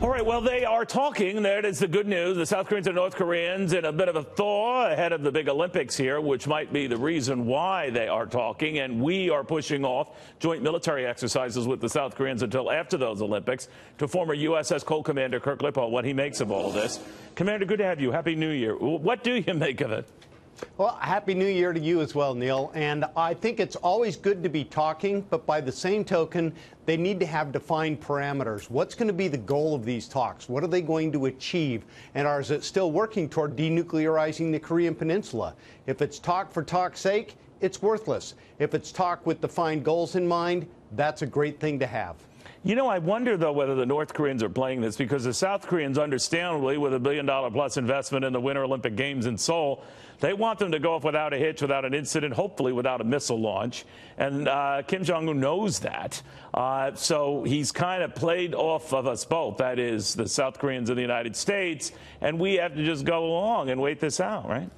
All right, well, they are talking. That is the good news. The South Koreans and North Koreans in a bit of a thaw ahead of the big Olympics here, which might be the reason why they are talking. And we are pushing off joint military exercises with the South Koreans until after those Olympics. To former USS Cole Commander Kirk Lippold, what he makes of all of this. Commander, good to have you. Happy New Year. What do you make of it? Well, Happy New Year to you as well, Neil. And I think it's always good to be talking, but by the same token, they need to have defined parameters. What's going to be the goal of these talks? What are they going to achieve? And is it still working toward denuclearizing the Korean Peninsula? If it's talk for talk's sake, it's worthless. If it's talk with defined goals in mind, that's a great thing to have. You know, I wonder, though, whether the North Koreans are playing this because the South Koreans, understandably, with $1 billion-plus investment in the Winter Olympic Games in Seoul, they want them to go off without a hitch, without an incident, hopefully without a missile launch. And Kim Jong-un knows that. So he's kind of played off of us both, that is, the South Koreans and the United States, and we have to just go along and wait this out, right?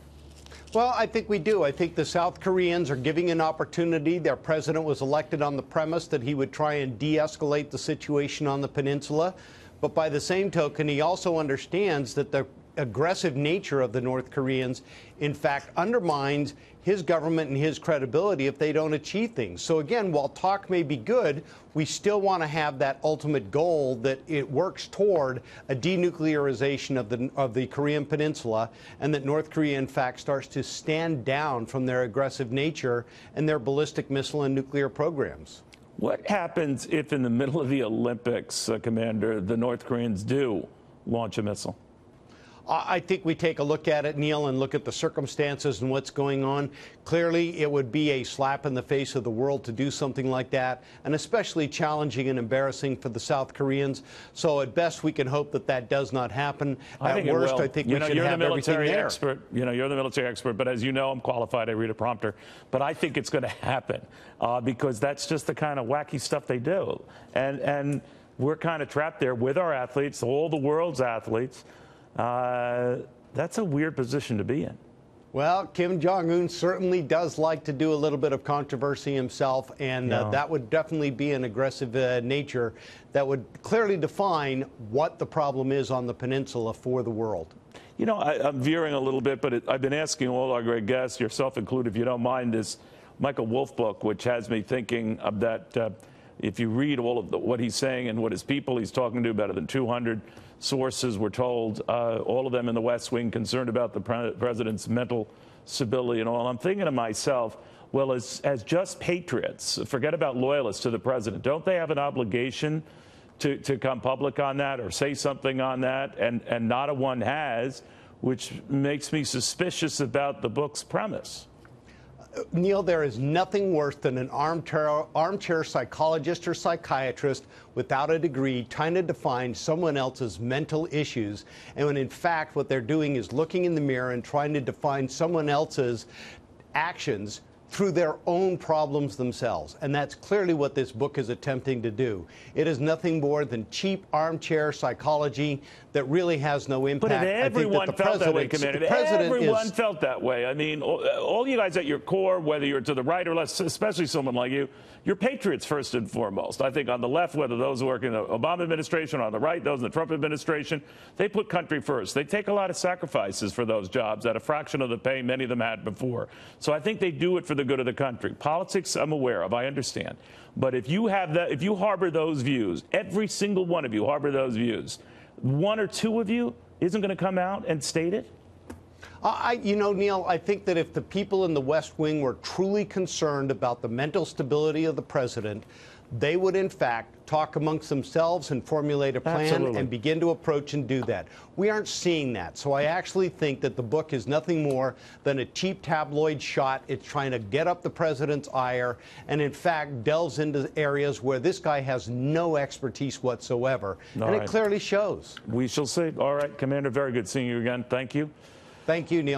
Well, I think we do. I think the South Koreans are giving an opportunity. Their president was elected on the premise that he would try and de-escalate the situation on the peninsula. But by the same token, he also understands that the aggressive nature of the North Koreans, in fact, undermines his government and his credibility if they don't achieve things. So again, while talk may be good, we still want to have that ultimate goal that it works toward a denuclearization of the Korean Peninsula, and that North Korea, in fact, starts to stand down from their aggressive nature and their ballistic missile and nuclear programs. What happens if in the middle of the Olympics, Commander, the North Koreans do launch a missile? I think we take a look at it, Neil, and look at the circumstances and what's going on. Clearly, it would be a slap in the face of the world to do something like that, and especially challenging and embarrassing for the South Koreans. So at best, we can hope that that does not happen. At worst, I think we should have everything there. You're the military expert, but as you know, I'm qualified. I read a prompter. But I think it's going to happen because that's just the kind of wacky stuff they do. And we're kind of trapped there with our athletes, all the world's athletes. That's a weird position to be in. Well, Kim Jong-un certainly does like to do a little bit of controversy himself, and that would definitely be an aggressive nature that would clearly define what the problem is on the peninsula for the world. You know, I'm veering a little bit, but I've been asking all our great guests, yourself included, if you don't mind, this Michael Wolff book, which has me thinking of that. If you read all of what he's saying and what his people he's talking to, better than 200 sources were told, all of them in the West Wing concerned about the president's mental stability and all. I'm thinking to myself, well, as just patriots, forget about loyalists to the president, don't they have an obligation to come public on that or say something on that? And not a one has, which makes me suspicious about the book's premise. Neil, there is nothing worse than an armchair psychologist or psychiatrist without a degree trying to define someone else's mental issues. And when in fact what they're doing is looking in the mirror and trying to define someone else's actions through their own problems themselves. And that's clearly what this book is attempting to do. It is nothing more than cheap armchair psychology that really has no impact. But everyone felt that way, Commander. Everyone felt that way. I mean, all you guys at your core, whether you're to the right or left, especially someone like you, you're patriots first and foremost. I think on the left, whether those who work in the Obama administration or on the right, those in the Trump administration, they put country first. They take a lot of sacrifices for those jobs at a fraction of the pay many of them had before. So I think they do it for the good of the country. Politics, I'm aware of, I understand. But if you have that, if you harbor those views, every single one of you harbor those views, one or two of you isn't going to come out and state it? You know, Neil, I think that if the people in the West Wing were truly concerned about the mental stability of the president, they would, in fact, talk amongst themselves and formulate a plan and begin to approach and do that. We aren't seeing that. So I actually think that the book is nothing more than a cheap tabloid shot. It's trying to get up the president's ire and, in fact, delves into areas where this guy has no expertise whatsoever. It clearly shows. We shall see. All right, Commander, very good seeing you again. Thank you. Thank you, Neil.